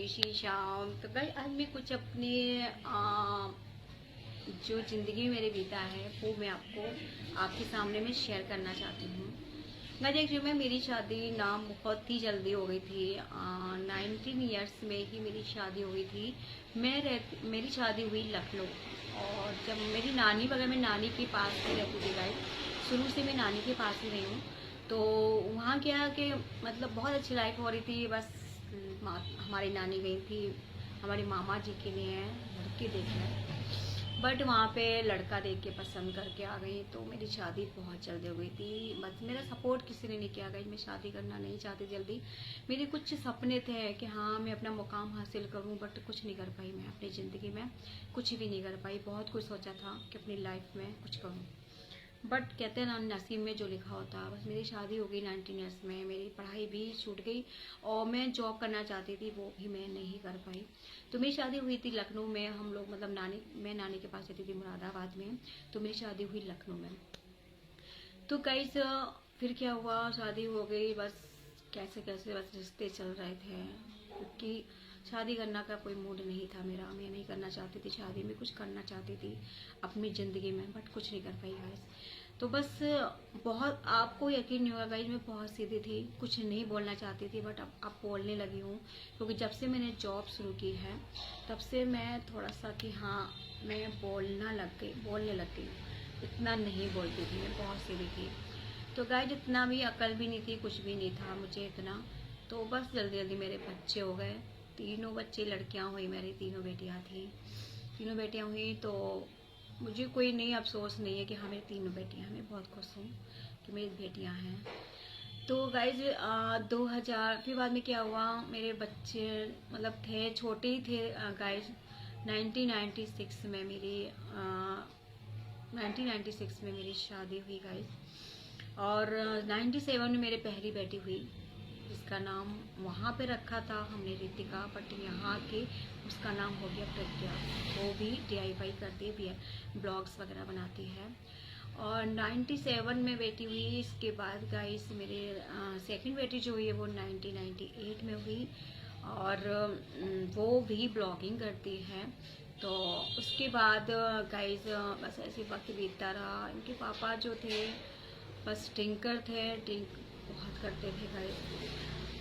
जय श्री श्याम। तो गाइस आज मैं कुछ अपने जो ज़िंदगी में मेरे बीता है वो मैं आपके सामने में शेयर करना चाहती हूँ। गाइस एक्चुअली में मेरी शादी बहुत ही जल्दी हो गई थी। 19 ईयर्स में ही मेरी शादी हो गई थी। मेरी शादी हुई लखनऊ, और जब मेरी नानी वगैरह, मैं नानी के पास ही रहती थी गाइस, शुरू से मैं नानी के पास ही रही हूँ। तो वहाँ क्या कि मतलब बहुत अच्छी लाइफ हो रही थी। बस हमारी नानी गई थी हमारे मामा जी के लिए लड़के देखने, बट वहाँ पे लड़का देख के पसंद करके आ गई। तो मेरी शादी बहुत जल्दी हो गई थी। बस मेरा सपोर्ट किसी ने नहीं किया गई, मैं शादी करना नहीं चाहती जल्दी। मेरे कुछ सपने थे कि हाँ मैं अपना मुकाम हासिल करूँ, बट कुछ नहीं कर पाई। मैं अपनी ज़िंदगी में कुछ भी नहीं कर पाई। बहुत कुछ सोचा था कि अपनी लाइफ में कुछ करूँ, बट कहते हैं ना, नसीब में जो लिखा होता है। बस मेरी शादी हो गई 19 ईयर्स में, मेरी पढ़ाई भी छूट गई, और मैं जॉब करना चाहती थी वो भी मैं नहीं कर पाई। तो मेरी शादी हुई थी लखनऊ में। हम लोग मतलब मैं नानी के पास रहती थी मुरादाबाद में, तो मेरी शादी हुई लखनऊ में। तो गाइस फिर क्या हुआ, शादी हो गई। बस कैसे कैसे बस रिश्ते चल रहे थे, क्योंकि शादी करने का कोई मूड नहीं था मेरा। मैं नहीं करना चाहती थी शादी, में कुछ करना चाहती थी अपनी ज़िंदगी में, बट कुछ नहीं कर पाई गाइस। तो बस बहुत, आपको यकीन नहीं होगा गाइस, मैं बहुत सीधी थी, कुछ नहीं बोलना चाहती थी, बट अब बोलने लगी हूँ। क्योंकि जब से मैंने जॉब शुरू की है तब से मैं थोड़ा सा कि हाँ मैं बोलने लग गई। इतना नहीं बोलती थी, मैं बहुत सीधी थी। तो गाइस इतना भी अकल भी नहीं थी, कुछ भी नहीं था मुझे इतना। तो बस जल्दी जल्दी मेरे बच्चे हो गए, तीनों बच्चे, लड़कियां हुई, मेरी तीनों बेटियां थी। तीनों बेटियां हुई तो मुझे कोई नहीं अफसोस नहीं है कि हाँ मेरी तीनों बेटियां हैं। मैं बहुत खुश हूँ कि मेरी बेटियां हैं। तो गाइज 2000 फिर बाद में क्या हुआ, मेरे बच्चे मतलब थे, छोटे ही थे गाइज। 1996 में मेरी 1996 में मेरी शादी हुई गाइज। और 97 में मेरी पहली बेटी हुई, जिसका नाम वहाँ पे रखा था हमने रितिका, बट यहाँ के उसका नाम हो गया प्रज्ञा। वो भी DIY करती है, ब्लॉग्स वगैरह बनाती है। और 97 में बेटी हुई। इसके बाद गाइस मेरे सेकंड बेटी जो हुई है वो 1998 में हुई, और वो भी ब्लॉगिंग करती है। तो उसके बाद गाइस बस ऐसे वक्त बीतता रहा। इनके पापा जो थे बस टिंकर थे, टिंक बहुत करते थे गाइस।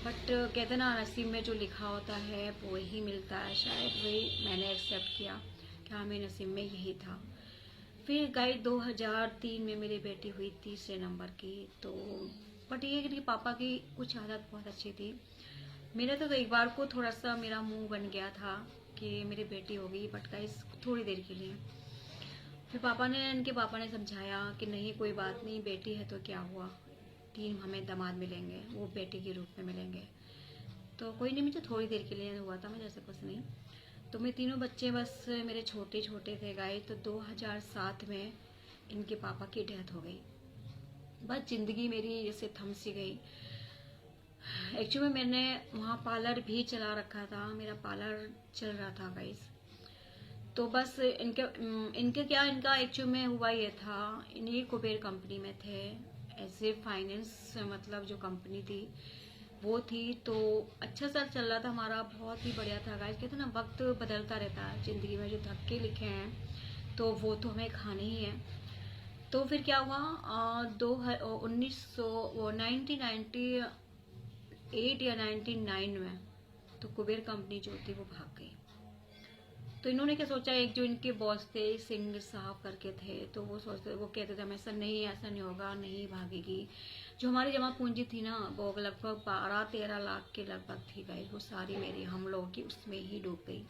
बट कहते ना, नसीब में जो लिखा होता है वो ही मिलता है। शायद वही मैंने एक्सेप्ट किया कि हाँ मेरे नसीब में यही था। फिर गाइस 2003 में मेरी बेटी हुई 3 नंबर की। तो बट ये कि पापा की कुछ आदत बहुत अच्छी थी। मेरा तो एक बार को थोड़ा सा मेरा मुंह बन गया था कि मेरी बेटी हो गई, बट गाइस थोड़ी देर के लिए। फिर इनके पापा ने समझाया कि नहीं कोई बात नहीं, बेटी है तो क्या हुआ, 3 हमें दामाद मिलेंगे, वो बेटी के रूप में मिलेंगे। तो कोई नहीं, मुझे थोड़ी देर के लिए हुआ था, मुझे ऐसा कुछ नहीं। तो मेरे तीनों बच्चे बस मेरे छोटे छोटे थे गाइस। तो 2007 में इनके पापा की डेथ हो गई। बस जिंदगी मेरी जैसे थम सी गई। एक्चुअली मैंने वहाँ पार्लर भी चला रखा था, मेरा पार्लर चल रहा था गाइस। तो बस इनका एक्चुअली में हुआ ये था, इन्हीं कुबेर कंपनी में थे एज ए फाइनेंस, मतलब जो कंपनी थी वो थी। तो अच्छा सा चल रहा था हमारा, बहुत ही बढ़िया था गाइस। कहते ना वक्त बदलता रहता है ज़िंदगी में, जो धक्के लिखे हैं तो वो तो हमें खाने ही हैं। तो फिर क्या हुआ, 1998 या 99 में तो कुबेर कंपनी जो थी वो भाग गई। तो इन्होंने क्या सोचा, एक जो इनके बॉस थे सिंह साहब करके थे, तो वो कहते थे हमेशा नहीं, ऐसा नहीं होगा, नहीं भागेगी। जो हमारी जमा पूंजी थी ना वो लगभग 12-13 लाख के लगभग थी गाइस, वो सारी मेरी हम लोगों की उसमें ही डूब गई।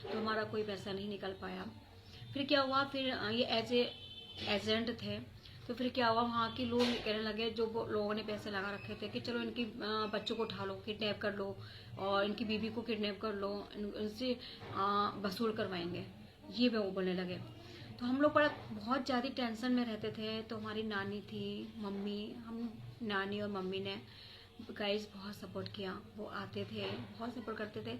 तो हमारा कोई पैसा नहीं निकल पाया। फिर क्या हुआ, फिर ये एज ए एजेंट थे। तो फिर क्या हुआ, वहाँ के लोग कहने लगे, जो लोगों ने पैसे लगा रखे थे कि चलो इनकी बच्चों को उठा लो, किडनैप कर लो, और इनकी बीवी को किडनैप कर लो, इनसे वसूल करवाएंगे, ये वो बोलने लगे। तो हम लोग बहुत ज़्यादा टेंशन में रहते थे। तो हमारी नानी थी, मम्मी, हम नानी और मम्मी ने गाइस बहुत सपोर्ट किया। वो आते थे, बहुत सपोर्ट करते थे,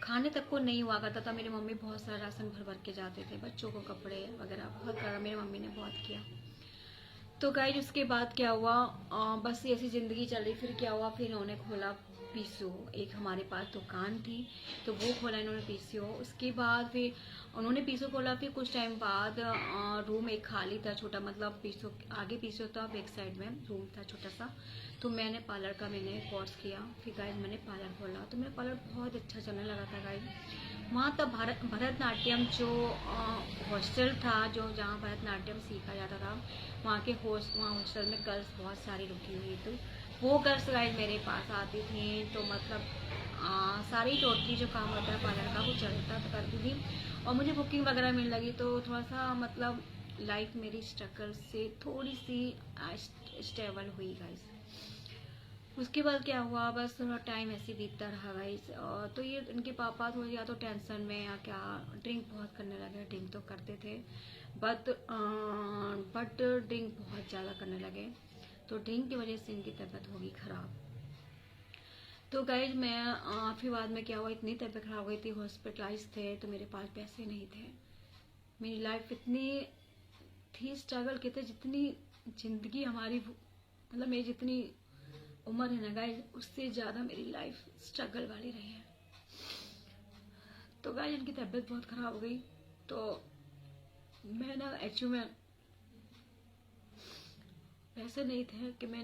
खाने तक को नहीं हुआ करता था। मेरी मम्मी बहुत सारा राशन भर भर के जाते थे, बच्चों को कपड़े वगैरह बहुत करा, मेरी मम्मी ने बहुत किया। तो गाइस उसके बाद क्या हुआ, बस ऐसी ज़िंदगी चल रही। फिर क्या हुआ, फिर उन्होंने खोला पीसीओ, एक हमारे पास दुकान थी तो वो खोला इन्होंने पीसीओ। उसके बाद फिर उन्होंने पीसीओ खोला, फिर कुछ टाइम बाद रूम एक खाली था छोटा, मतलब पीसीओ आगे पीसीओ था, बैक साइड में रूम था छोटा सा। तो मैंने पार्लर का कोर्स किया, फिर गाइस मैंने पार्लर खोला। तो मेरा पार्लर बहुत अच्छा चलने लगा था गाइस। वहाँ तब भरतनाट्यम जो हॉस्टल था, जो जहाँ भरतनाट्यम सीखा जाता था, वहाँ हॉस्टल में गर्ल्स बहुत सारी रुकी हुई। तो वो गर्ल्स गाइड मेरे पास आती थी, तो मतलब सारी टोटली जो काम होता है पार्लर का वो चलता करती थी। और मुझे बुकिंग वगैरह मिलने लगी तो थोड़ा सा मतलब लाइफ मेरी स्ट्रगल से थोड़ी सी स्टेबल हुई गाइस। उसके बाद क्या हुआ, बस थोड़ा टाइम ऐसे बीतता रहा गाइस। तो ये इनके पापा थोड़ी या तो टेंशन में या क्या ड्रिंक बहुत करने लगे। ड्रिंक तो करते थे बट ड्रिंक बहुत ज़्यादा करने लगे, तो ड्रिंक की वजह से इनकी तबीयत होगी ख़राब। तो गाइज मैं फिर बाद में क्या हुआ, इतनी तबीयत खराब हो गई थी, हॉस्पिटलाइज थे, तो मेरे पास पैसे नहीं थे। मेरी लाइफ इतनी थी स्ट्रगल की थी, जितनी जिंदगी हमारी मतलब मेरी जितनी उम्र है ना गाइज, उससे ज़्यादा मेरी लाइफ स्ट्रगल वाली रही है। तो गाइज इनकी तबीयत बहुत ख़राब हो गई, तो मैं ना एक्चुअली में पैसे नहीं थे कि मैं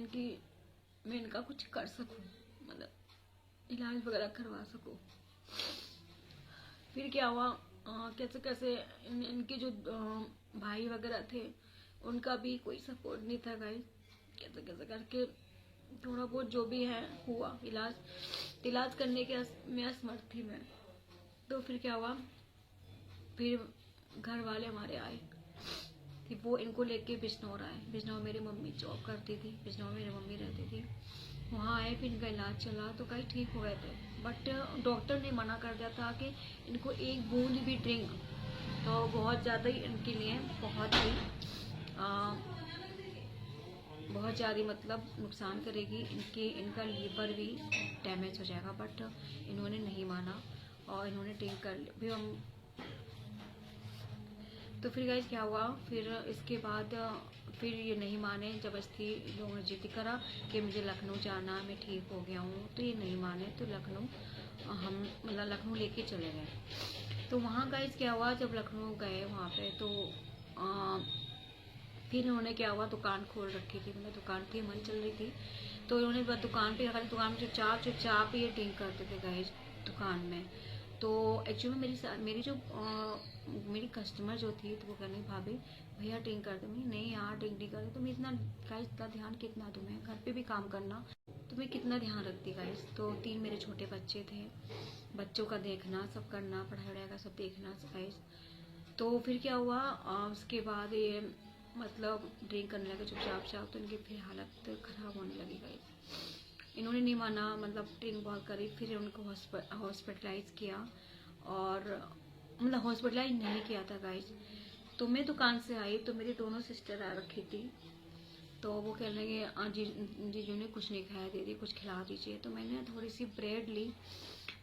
इनका कुछ कर सकूं, मतलब इलाज वगैरह करवा सकूं। फिर क्या हुआ, कैसे कैसे इनके जो भाई वगैरह थे उनका भी कोई सपोर्ट नहीं था गाइस। कैसे कैसे करके थोड़ा बहुत जो भी है हुआ, इलाज करने के में असमर्थ थी मैं। तो फिर क्या हुआ, फिर घर वाले हमारे आए कि वो इनको लेके बिजनौर आए। बिजनौर मेरी मम्मी जॉब करती थी, बिजनौर मेरी मम्मी रहती थी। वहाँ आए, फिर इनका इलाज चला तो कहीं ठीक हो गए थे। बट डॉक्टर ने मना कर दिया था कि इनको एक बूंद भी ड्रिंक तो बहुत ज़्यादा ही इनके लिए बहुत ज़्यादा मतलब नुकसान करेगी, इनका लीवर भी डैमेज हो जाएगा। बट इन्होंने नहीं माना और इन्होंने ड्रिंक कर ली। फिर हम तो फिर गाइस क्या हुआ, फिर इसके बाद फिर ये नहीं माने, जबरदस्ती लोगों ने जिद करा कि मुझे लखनऊ जाना, मैं ठीक हो गया हूँ। तो ये नहीं माने, तो लखनऊ हम मतलब लखनऊ लेके चले गए। तो वहाँ गाइस क्या हुआ, जब लखनऊ गए वहाँ पे तो फिर इन्होंने क्या हुआ, दुकान खोल रखी थी, मतलब दुकान की मन चल रही थी। तो इन्होंने दुकान पे दुकान में चुपचाप ये ड्रिंक करते थे गाइस दुकान में। तो एक्चुअली मेरी कस्टमर जो थी, तो वो कहने भाभी भैया ड्रिंक करते, मैं नहीं यार ड्रिंक नहीं करते। तो मैं इतना ध्यान कितना दूँ, मैं घर पे भी काम करना, तो मैं कितना ध्यान रखती गाइस। तो 3 मेरे छोटे बच्चे थे, बच्चों का देखना, सब करना, पढ़ाई वढ़ाई का सब देखना गाइस। तो फिर क्या हुआ, उसके बाद ये मतलब ड्रिंक करने लगे चुपचाप, तो इनकी फिर हालत ख़राब होने लगी गाइस। इन्होंने नहीं माना, मतलब ड्रिंक बहुत करी। फिर उनको हॉस्पिटलाइज किया, और मतलब हॉस्पिटलाइज नहीं किया था गाइस। तो मैं दुकान से आई तो मेरी दोनों सिस्टर आ रखी थी, तो वो कह लगे जीजू ने कुछ नहीं खाया, दीदी कुछ खिला दीजिए। तो मैंने थोड़ी सी ब्रेड ली,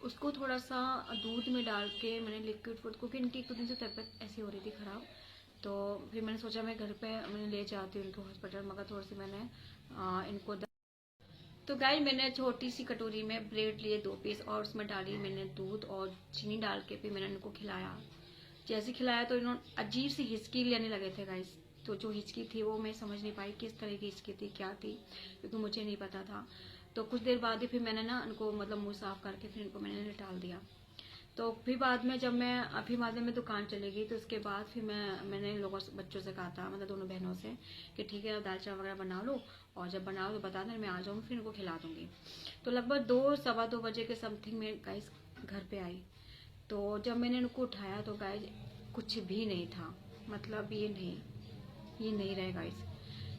उसको थोड़ा सा दूध में डाल के मैंने लिक्विड फूड, क्योंकि इनकी एक दिन से तबीयत ऐसी हो रही थी ख़राब। तो फिर मैंने सोचा मैं घर पे मैंने ले जाती हूँ इनको हॉस्पिटल, मगर थोड़ी सी मैंने इनको तो गाइस मैंने छोटी सी कटोरी में ब्रेड लिए 2 पीस, और उसमें डाली मैंने दूध और चीनी डाल के, फिर मैंने इनको खिलाया। जैसे खिलाया तो इन्होंने अजीब सी हिचकी लेने लगे थे गाइस। तो जो हिचकी थी वो मैं समझ नहीं पाई किस तरह की हिचकी थी, क्या थी, क्योंकि मुझे नहीं पता था। तो कुछ देर बाद ही फिर मैंने ना इनको मतलब मुँह साफ करके फिर इनको मैंने निकाल दिया। तो फिर बाद में जब मैं दुकान चली गई, तो उसके बाद फिर मैंने बच्चों से कहा था, मतलब दोनों बहनों से, कि ठीक है दाल चावल वगैरह बना लो, और जब बनाओ तो बता दें, मैं आ जाऊँगी, फिर इनको खिला दूँगी। तो लगभग 2 सवा 2 बजे के समथिंग में गाइस घर पे आई। तो जब मैंने इनको उठाया तो गाइस कुछ भी नहीं था, मतलब ये नहीं रहे गाइस।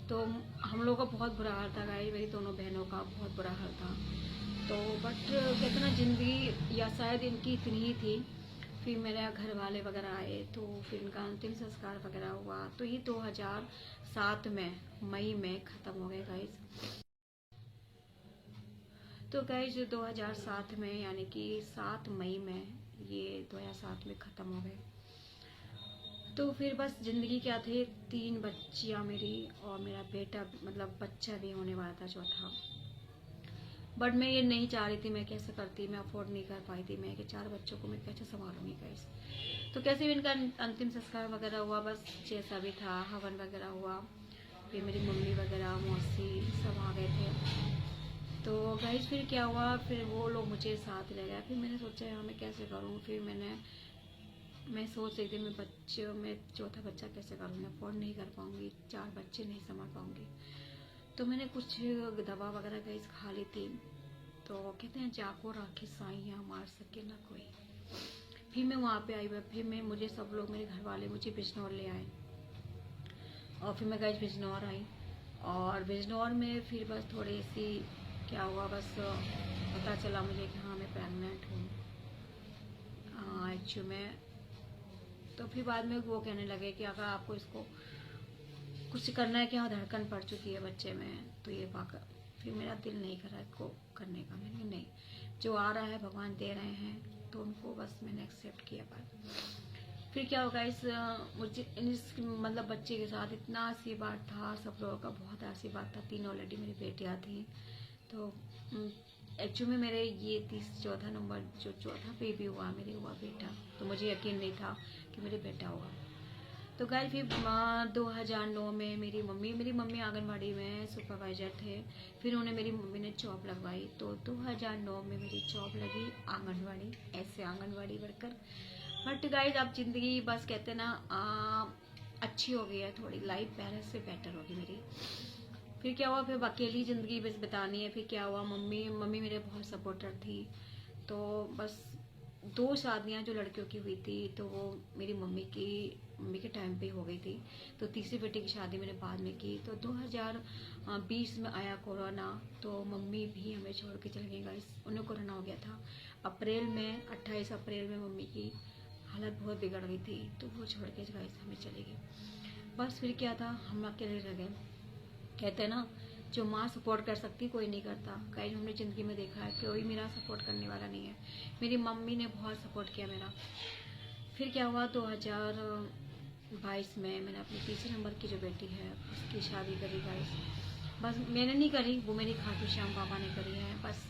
तो हम लोग का बहुत बुरा हाल था गाइस, मेरी दोनों बहनों का बहुत बुरा हाल था। तो बट कहते ना जिंदगी या शायद इनकी इतनी ही थी। फिर मेरे घर वाले वगैरह आए, तो फिर इनका अंतिम संस्कार वगैरह हुआ। तो ये 2007 में मई में ख़त्म हो गए गाइस। तो गाइस 2007 में यानी कि 7 मई में ये 2007 में ख़त्म हो गए। तो फिर बस ज़िंदगी क्या थी, 3 बच्चियाँ मेरी और मेरा बेटा, मतलब बच्चा भी होने वाला था चौथा। बट मैं ये नहीं चाह रही थी, मैं कैसे करती, मैं अफोर्ड नहीं कर पाई थी, मैं कि 4 बच्चों को मैं कैसे संभालूंगी गाइस। तो कैसे भी इनका अंतिम संस्कार वगैरह हुआ, बस जैसा भी था, हवन वगैरह हुआ, फिर मेरी मम्मी वगैरह मौसी सब आ गए थे। तो गाइस फिर क्या हुआ, फिर वो लोग मुझे साथ ले गए। फिर मैंने सोचा यार मैं कैसे करूँ, फिर मैं सोच रही थी मैं चौथा बच्चा कैसे करूँगी, अफोर्ड नहीं कर पाऊँगी, 4 बच्चे नहीं संभाल पाऊँगी। तो मैंने कुछ दवा वगैरह गाइस खा ली थी। तो कहते हैं जाको राखी साइयाँ मार सके ना कोई। फिर मैं वहाँ पे आई, फिर मुझे सब लोग, मेरे घर वाले मुझे बिजनौर ले आए, और फिर मैं गाइस बिजनौर आई। और बिजनौर में फिर बस थोड़ी सी क्या हुआ, बस पता चला मुझे कि हाँ मैं प्रेग्नेंट हूँ एक्चुअली में। तो फिर बाद में वो कहने लगे कि अगर आपको इसको कुछ करना है, क्या धड़कन पड़ चुकी है बच्चे में, तो ये वाक़। फिर मेरा दिल नहीं कर रहा इसको करने का, मैंने नहीं, जो आ रहा है भगवान दे रहे हैं, तो उनको बस मैंने एक्सेप्ट किया। बात फिर क्या होगा, इस मुझे इस मतलब बच्चे के साथ इतना आशीर्वाद था, सब लोगों का बहुत आशीर्वाद था। 3 ऑलरेडी मेरी बेटियाँ थी। तो एक्चुअली में मेरे ये 34 नंबर जो चौथा बेबी हुआ, मेरे हुआ बेटा, तो मुझे यकीन नहीं था कि मेरे बेटा होगा। तो गाइस फिर 2009 में मेरी मम्मी आंगनवाड़ी में सुपरवाइजर थे। फिर उन्हें मेरी मम्मी ने जॉब लगवाई, तो 2009 में मेरी जॉब लगी आंगनवाड़ी, ऐसे आंगनवाड़ी वर्कर। बट गाइस अब जिंदगी बस कहते ना अच्छी हो गई है, थोड़ी लाइफ पहले से बेटर होगी मेरी। फिर क्या हुआ, फिर अकेली ज़िंदगी बस बितानी है। फिर क्या हुआ, मम्मी मेरे बहुत सपोर्टर थी। तो बस 2 शादियाँ जो लड़कियों की हुई थी, तो वो मेरी मम्मी के टाइम पे हो गई थी। तो तीसरी बेटी की शादी मैंने बाद में की। तो 2020 में आया कोरोना, तो मम्मी भी हमें छोड़ के चली गई गाइस, उन्हें कोरोना हो गया था। 28 अप्रैल में मम्मी की हालत बहुत बिगड़ गई थी, तो वो छोड़ के गाइस हमें चली गई। बस फिर क्या था, हम अकेले रह गए। कहते हैं ना, जो माँ सपोर्ट कर सकती कोई नहीं करता। गाइस हमने ज़िंदगी में देखा है कोई मेरा सपोर्ट करने वाला नहीं है। मेरी मम्मी ने बहुत सपोर्ट किया मेरा। फिर क्या हुआ, 2022 में मैंने अपनी तीसरे नंबर की जो बेटी है उसकी शादी करी गाइस। बस मैंने नहीं करी, वो मेरी खाटू श्याम बाबा ने करी है। बस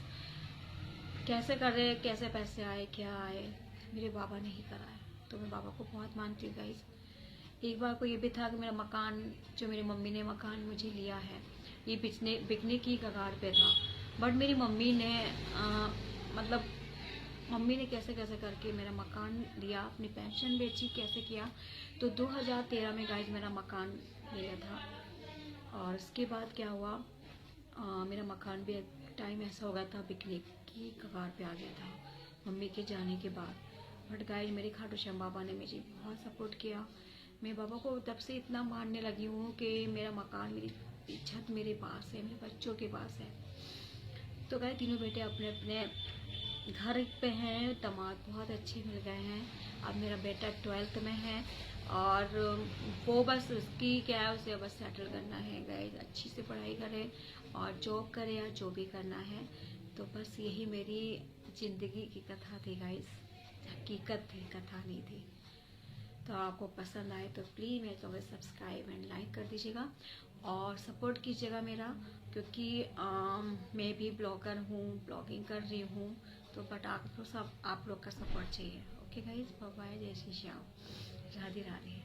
कैसे कर रहे, कैसे पैसे आए, क्या आए, मेरे बाबा ने ही करा है। तो मैं बाबा को बहुत मानती हूँ गाइस। एक बार को ये भी था कि मेरा मकान, जो मेरी मम्मी ने मकान मुझे लिया है, ये बिकने की कगार पे था। बट मेरी मम्मी ने मतलब मम्मी ने कैसे कैसे करके मेरा मकान लिया, अपनी पेंशन बेची, कैसे किया। तो 2013 में गाइस मेरा मकान लिया था। और उसके बाद क्या हुआ, मेरा मकान भी एक टाइम ऐसा हो गया था, बिकने की कगार पे आ गया था मम्मी के जाने के बाद। बट गाइस मेरे खाटू श्याम बाबा ने मुझे बहुत सपोर्ट किया। मैं बाबा को तब से इतना मानने लगी हूँ कि मेरा मकान, मेरी छत मेरे पास है, मेरे बच्चों के पास है। तो गाइस तीनों बेटे अपने अपने घर पे हैं, दामाद बहुत अच्छे मिल गए हैं। अब मेरा बेटा 12th में है, और वो बस उसकी क्या है, उसे बस सेटल करना है गाइस, अच्छी से पढ़ाई करे और जॉब करे या जो भी करना है। तो बस यही मेरी ज़िंदगी की कथा थी गाइस, हकीकत थी, कथा नहीं थी। तो आपको पसंद आए तो प्लीज़ मेरे चैनल सब्सक्राइब एंड लाइक कर दीजिएगा और सपोर्ट कीजिएगा मेरा, क्योंकि मैं भी ब्लॉगर हूँ, ब्लॉगिंग कर रही हूँ। तो बट आपको सब आप लोग का सपोर्ट चाहिए। ओके गाइस, बाय बाय, जय श्री श्याम, राधे राधे।